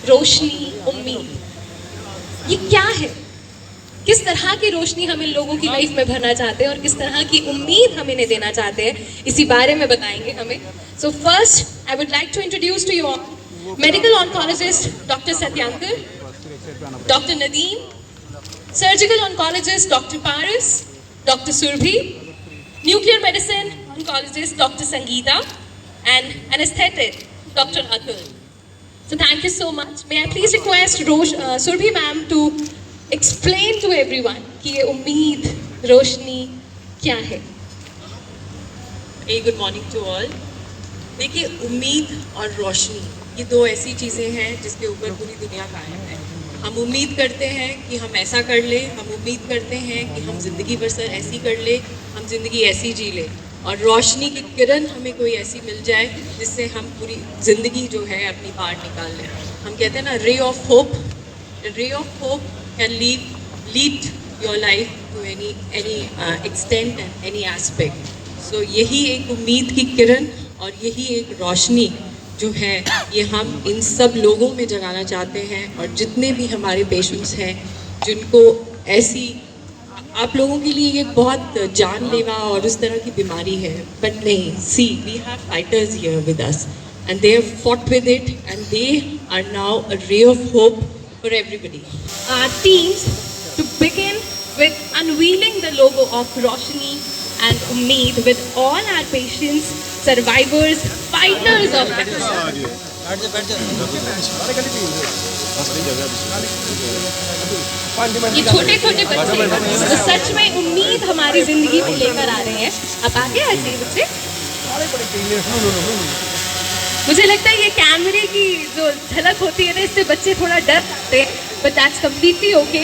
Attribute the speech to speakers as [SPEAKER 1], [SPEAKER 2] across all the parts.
[SPEAKER 1] रोशनी, उम्मीद, ये क्या है? किस तरह की रोशनी हम इन लोगों की लाइफ में भरना चाहते हैं और किस तरह की उम्मीद हम इन्हें देना चाहते हैं, इसी बारे में बताएंगे हमें. So first I would like to introduce to you all medical oncologist doctor Satyankar, doctor Nadeem, surgical oncologist doctor Paras, doctor Surabhi, nuclear medicine oncologist Dr. Sangeeta, and anesthetic Dr. Atul. So thank you so much. May I please request Surbhi ma'am to explain to everyone कि ये उम्मीद, रोशनी क्या है?
[SPEAKER 2] Good morning to all. देखिए, उम्मीद और रोशनी ये दो ऐसी चीज़ें हैं जिसके ऊपर पूरी दुनिया कायम है. हम उम्मीद करते हैं कि हम ऐसा कर ले, हम उम्मीद करते हैं कि हम ज़िंदगी बसर ऐसी कर ले, हम ज़िंदगी ऐसी जी ले, और रोशनी की किरण हमें कोई ऐसी मिल जाए जिससे हम पूरी ज़िंदगी जो है अपनी बाहर निकाल लें. हम कहते हैं ना, ray of hope. Ray of hope can lead your life to any extent and any aspect. So यही एक उम्मीद की किरण और यही एक रोशनी जो है, ये हम इन सब लोगों में जगाना चाहते हैं. और जितने भी हमारे पेशेंट्स हैं जिनको ऐसी, आप लोगों के लिए ये बहुत जानलेवा और उस तरह की बीमारी है, बट नहीं, see we have fighters here with us and they have fought with it and they are now a ray of hope for everybody.
[SPEAKER 1] Our teams to begin with unveiling the logo of Roshni and Ummeed with all our patients, survivors, fighters of cancer. ये छोटे छोटे बच्चे तो सच में उम्मीद हमारी जिंदगी में लेकर आ रहे हैं. अब आगे आ जाइए बच्चे. मुझे लगता है ये कैमरे की जो झलक होती है ना, इससे बच्चे थोड़ा डर जाते हैं, but that's completely okay.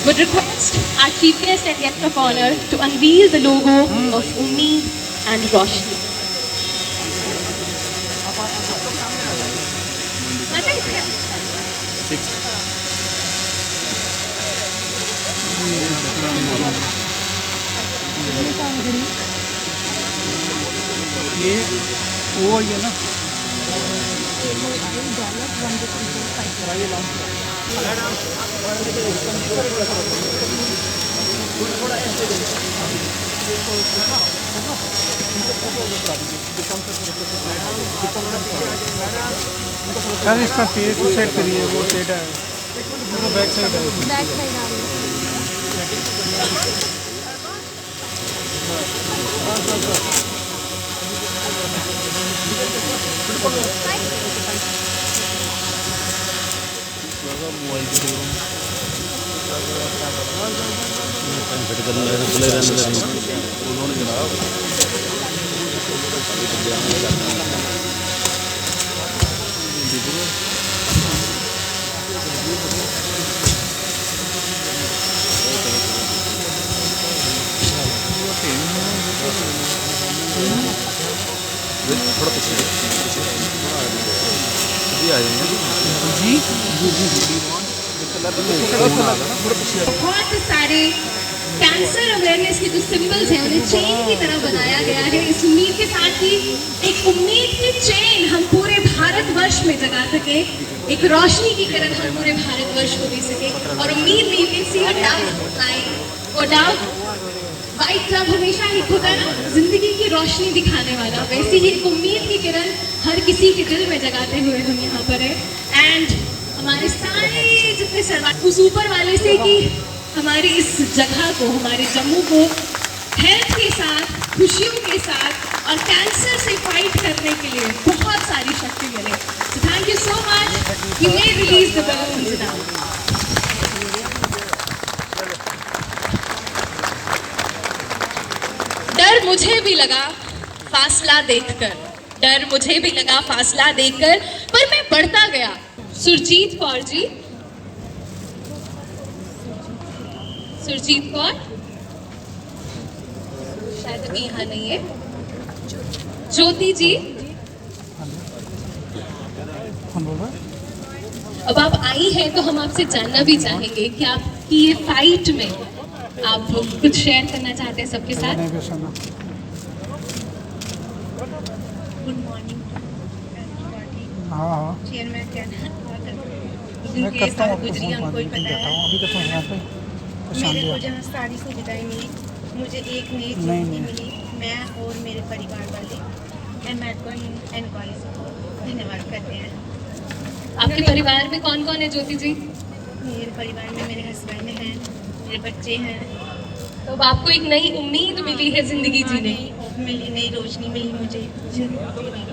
[SPEAKER 1] Would request our chief guest and guest of honor to unveil the logo of Ummeed and Roshni.
[SPEAKER 3] ये वो है ना, सर इसका पेट सेट करिए, वो सेट है, वो बैक साइड है, बैक साइड आ रही है.
[SPEAKER 4] थोड़ा पीछे आ जाएंगे जी.
[SPEAKER 1] बहुत सारे कैंसर अवेयरनेस के जो सिंबल्स हैं उन्हें चेन की तरह बनाया गया है, इस उम्मीद के साथ कि एक उम्मीद की चेन हम पूरे भारतवर्ष में जगा सके, एक रोशनी की किरण हम पूरे भारतवर्ष को दे सके. और उम्मीद में you can see a Dove light, और डव वाइट डव हमेशा एक होता है ना, जिंदगी की रोशनी दिखाने वाला, वैसी ही एक उम्मीद की किरण हर किसी के दिल में जगाते हुए हम यहाँ पर है. एंड हमारे सारे जितने सर्वाइव उस ऊपर वाले से कि हमारी इस जगह को, हमारे जम्मू को हेल्थ के साथ, खुशियों के साथ और कैंसर से फाइट करने के लिए बहुत सारी शक्ति मिले. So thank you so much. You may release the balloons now. डर मुझे भी लगा फासला देखकर, डर मुझे भी लगा फासला देखकर, पर मैं बढ़ता गया. सुरजीत कौर जी, सुरजीत कौर शायद अभी यहाँ नहीं है. ज्योति जी, अब आप आई हैं तो हम आपसे जानना भी चाहेंगे कि आपकी ये फाइट में आप कुछ शेयर करना चाहते हैं सबके साथ.
[SPEAKER 5] गुड मॉर्निंग
[SPEAKER 3] हाँ हाँ
[SPEAKER 5] चेयरमैन क्या
[SPEAKER 3] मैं
[SPEAKER 5] जिनकी
[SPEAKER 3] करता हूँ
[SPEAKER 5] साथ
[SPEAKER 3] आपको
[SPEAKER 5] गुजरी
[SPEAKER 3] फ़ोन
[SPEAKER 5] हमको ही
[SPEAKER 3] बाद में
[SPEAKER 5] पता
[SPEAKER 3] देता
[SPEAKER 5] है।
[SPEAKER 3] हूँ अभी करता हूँ यहाँ पे परेशान
[SPEAKER 5] मेरे को
[SPEAKER 3] दिया
[SPEAKER 5] जहाँ सारी सुविधाएं मिली, मुझे एक नई
[SPEAKER 3] नहीं,
[SPEAKER 5] चीज़
[SPEAKER 3] नहीं।
[SPEAKER 5] मिली, मैं और मेरे परिवार वाले एमेरिकन एंड कॉलेज को धन्यवाद करते हैं।
[SPEAKER 1] आपके परिवार में कौन कौन है ज्योति जी?
[SPEAKER 5] मेरे परिवार में मेरे हस्बैंड हैं, मेरे बच्चे हैं।
[SPEAKER 1] तो अब आपको एक नई उम्मीद मिली है जिंदगी
[SPEAKER 5] हाँ,
[SPEAKER 1] जीने की।
[SPEAKER 5] नई रोशनी मिली मुझे जिंदगी की।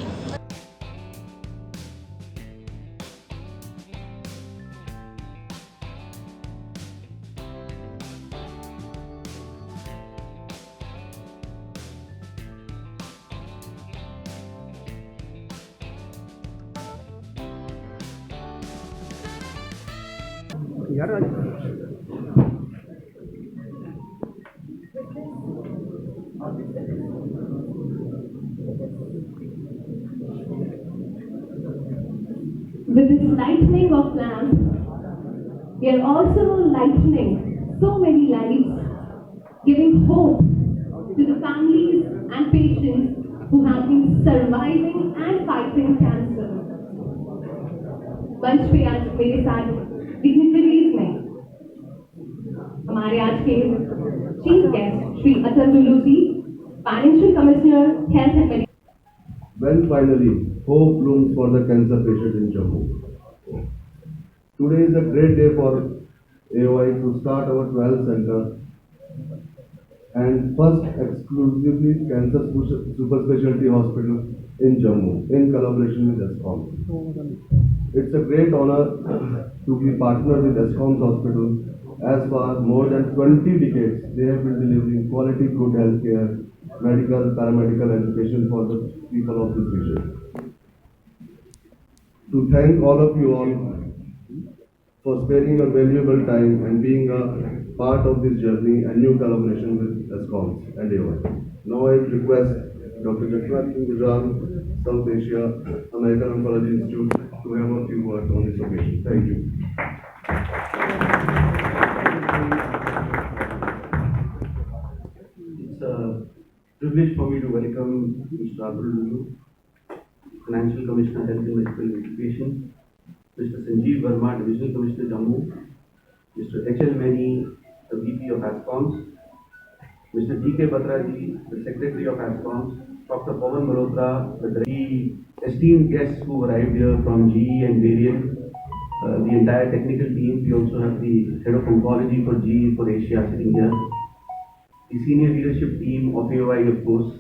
[SPEAKER 1] With this lightning of lamp, we are also lightening so many lives, giving hope to the families and patients who have been surviving and fighting cancer. मंच पे आज मेरे साथ डिग्निटरीज में हमारे आज के chief guest Shri Atul Lulu ji, financial commissioner health and medical.
[SPEAKER 6] Well, finally, hope blooms for the cancer patient in Jammu. Today is a great day for AOI to start our 12th center and first exclusively cancer super specialty hospital in Jammu in collaboration with ESCOM. It's a great honor to be partnered with ESCOM's hospital. As for more than 20 decades, they have been delivering quality good healthcare, medical, paramedical education for the people of this region. To thank all of you all for sparing your valuable time and being a part of this journey and new collaboration with ESCOM and AOI. Now I request Dr. Jacknath Gujral, South Asia American Oncology Institute to have a few words on this occasion. Thank you.
[SPEAKER 7] It's a privilege for me to welcome Mr. Atul Lulu, Financial Commissioner, Health and Medical Education, Mr. Sanjeev Verma, Divisional Commissioner, Jammu, Mr. H.L. Mehni, the VP of ASCOMS, Mr. D.K. Batra ji, the Secretary of ASCOMS, Dr. Pawan Malhotra, the esteemed guests who arrived here from GE and Varian, the entire technical team. We also have the Head of Oncology for GE for Asia sitting here. The senior leadership team of AOI, of course,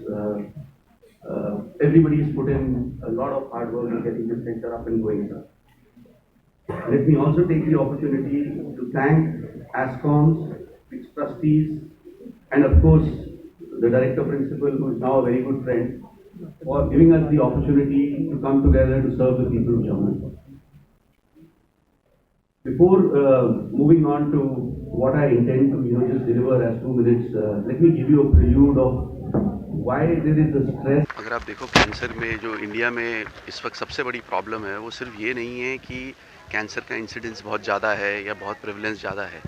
[SPEAKER 7] everybody has put in a lot of hard work in getting this center up and going. Let me also take the opportunity to thank ASCOMS, its trustees, and of course, the Director Principal, who is now a very good friend, for giving us the opportunity to come together to serve the people of Jammu. Before moving on to what I intend to just deliver as 2 minutes, let me give you a prelude of why there is a stress.
[SPEAKER 4] अगर आप देखो cancer में जो India में इस वक्त सबसे बड़ी प्रॉब्लम है वो सिर्फ ये नहीं है कि कैंसर का इंसिडेंस बहुत ज़्यादा है या बहुत प्रेवलेंस ज़्यादा है।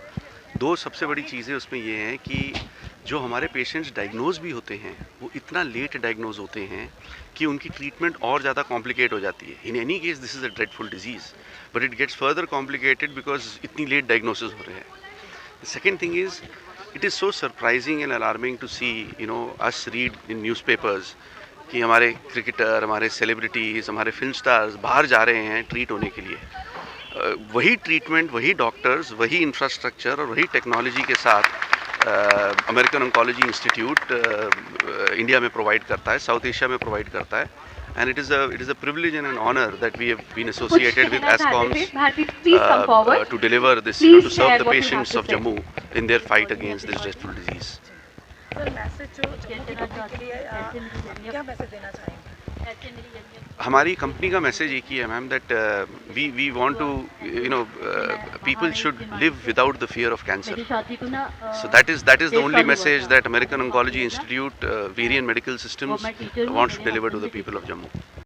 [SPEAKER 4] दो सबसे बड़ी चीज़ें उसमें ये हैं कि जो हमारे पेशेंट्स डायग्नोज भी होते हैं वो इतना लेट डायग्नोज होते हैं कि उनकी ट्रीटमेंट और ज़्यादा कॉम्प्लिकेट हो जाती है। In any case this is a dreadful disease but it gets further complicated because इतनी लेट डायग्नोसिस हो रहे हैं। The second thing is it is so surprising and alarming to see us read in newspapers कि हमारे cricketer, हमारे celebrities, हमारे film stars बाहर जा रहे हैं ट्रीट होने के लिए। वही ट्रीटमेंट, वही डॉक्टर्स, वही इंफ्रास्ट्रक्चर और वही टेक्नोलॉजी के साथ अमेरिकन ऑन्कोलॉजी इंस्टीट्यूट इंडिया में प्रोवाइड करता है, साउथ एशिया में प्रोवाइड करता है। And it is a privilege and an honor that we have been associated with ASCOMS to deliver this, to serve the patients of Jammu in their fight against this dreadful disease. हमारी company का message एक ही है ma'am, that we want to people should live without the fear of cancer. So that is the only message that American Oncology Institute, Varian Medical Systems wants to deliver to the people of Jammu.